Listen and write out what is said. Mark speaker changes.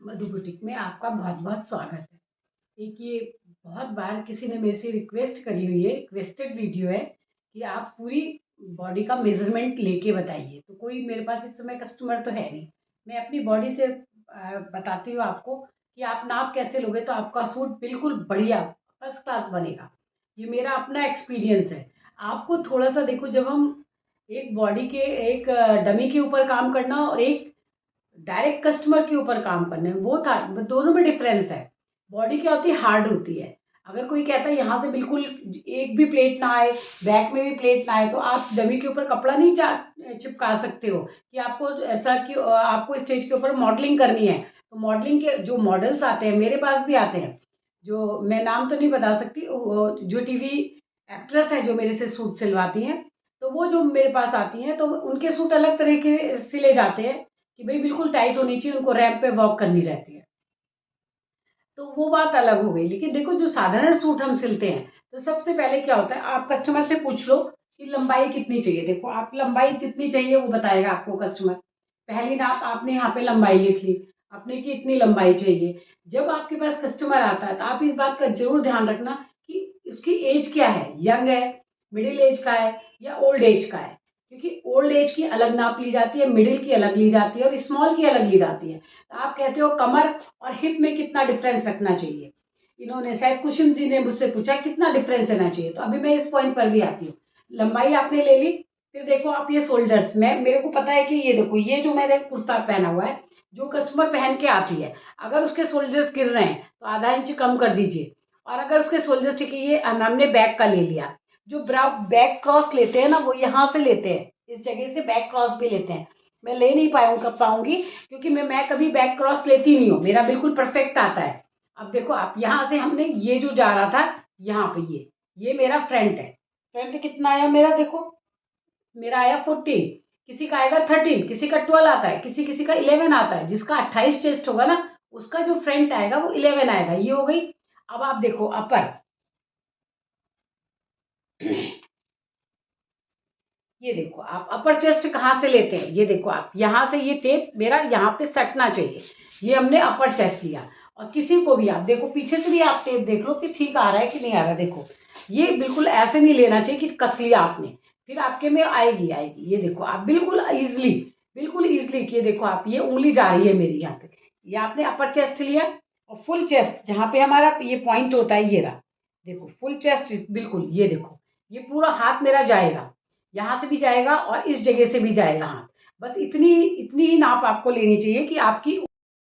Speaker 1: मधु boutique में आपका बहुत बहुत स्वागत है। एक ये बहुत बार किसी ने मेरे से रिक्वेस्ट करी हुई है, रिक्वेस्टेड वीडियो है कि आप पूरी बॉडी का मेजरमेंट लेके बताइए। तो कोई मेरे पास इस समय कस्टमर तो है नहीं, मैं अपनी बॉडी से बताती हूँ आपको कि आप नाप कैसे लोगे तो आपका सूट बिल्कुल बढ़िया फर्स्ट क्लास बनेगा। ये मेरा अपना एक्सपीरियंस है। आपको थोड़ा सा देखो, जब हम एक बॉडी के एक डमी के ऊपर काम करना और एक डायरेक्ट कस्टमर के ऊपर काम करने में वो था, दोनों में डिफरेंस है। बॉडी क्या होती है, हार्ड होती है। अगर कोई कहता है यहाँ से बिल्कुल एक भी प्लेट ना आए, बैक में भी प्लेट ना आए, तो आप डमी के ऊपर कपड़ा नहीं चिपका सकते हो कि आपको ऐसा कि आपको स्टेज के ऊपर मॉडलिंग करनी है। तो मॉडलिंग के जो मॉडल्स आते हैं मेरे पास भी आते हैं, जो मैं नाम तो नहीं बता सकती, जो टीवी एक्ट्रेस है जो मेरे से सूट सिलवाती हैं, तो वो जो मेरे पास आती हैं तो उनके सूट अलग तरह के सिले जाते हैं कि भाई बिल्कुल टाइट होनी चाहिए, उनको रैंप पे वॉक करनी रहती है। तो वो बात अलग हो गई। लेकिन देखो, जो साधारण सूट हम सिलते हैं तो सबसे पहले क्या होता है, आप कस्टमर से पूछ लो कि लंबाई कितनी चाहिए। देखो, आप लंबाई जितनी चाहिए वो बताएगा आपको कस्टमर। पहली नाप आपने यहाँ पे लंबाई लिख ली, आपने कि इतनी लंबाई चाहिए। जब आपके पास कस्टमर आता है तो आप इस बात का जरूर ध्यान रखना कि उसकी एज क्या है, यंग है, मिडिल एज का है या ओल्ड एज का है। क्योंकि ओल्ड एज की अलग नाप ली जाती है, मिडिल की अलग ली जाती है और स्मॉल की अलग ली जाती है। तो आप कहते हो कमर और हिप में कितना डिफरेंस रखना चाहिए। इन्होंने शायद कुसुम जी ने मुझसे पूछा कितना डिफरेंस रहना चाहिए, तो अभी मैं इस पॉइंट पर भी आती हूँ। लंबाई आपने ले ली, फिर देखो आप ये शोल्डर्स में, मेरे को पता है कि ये देखो, ये जो मैंने कुर्ता पहना हुआ है, जो कस्टमर पहन के आती है, अगर उसके शोल्डर्स गिर रहे हैं तो आधा इंच कम कर दीजिए। और अगर उसके शोल्डर्स ठीक है, ये हमने बैक का ले लिया। जो बैक क्रॉस लेते हैं ना, वो यहाँ से लेते हैं, इस जगह से बैक क्रॉस भी लेते हैं। मैं ले नहीं पाऊंगी क्योंकि मैं कभी बैक क्रॉस लेती नहीं हूँ, मेरा बिल्कुल परफेक्ट आता है। अब देखो, आप यहाँ से हमने ये जो जा रहा था यहाँ पे, ये मेरा फ्रंट है। फ्रंट कितना आया मेरा, देखो मेरा आया 14, किसी का आएगा 13, किसी का 12 आता है, किसी किसी का 11 आता है। जिसका 28 चेस्ट होगा ना, उसका जो फ्रंट आएगा वो 11 आएगा। ये हो गई। अब आप देखो अपर, ये देखो आप अपर चेस्ट कहाँ से लेते हैं, ये देखो आप यहाँ से, ये टेप मेरा यहाँ पे सटना चाहिए। ये हमने अपर चेस्ट लिया। और किसी को भी आप देखो, पीछे से भी आप टेप देख लो कि ठीक आ रहा है कि नहीं आ रहा। देखो, ये बिल्कुल ऐसे नहीं लेना चाहिए कि कस लिया आपने, फिर आपके में आएगी आएगी। ये देखो आप बिल्कुल ईजिली, बिल्कुल ईजिली, ये देखो आप, ये उंगली जा रही है मेरी यहाँ पे। ये आपने अपर चेस्ट लिया और फुल चेस्ट जहाँ पे हमारा ये पॉइंट होता है, ये रहा। देखो फुल चेस्ट बिल्कुल, ये देखो, ये पूरा हाथ मेरा जाएगा, यहाँ से भी जाएगा और इस जगह से भी जाएगा हाथ। बस इतनी इतनी ही नाप आपको लेनी चाहिए कि आपकी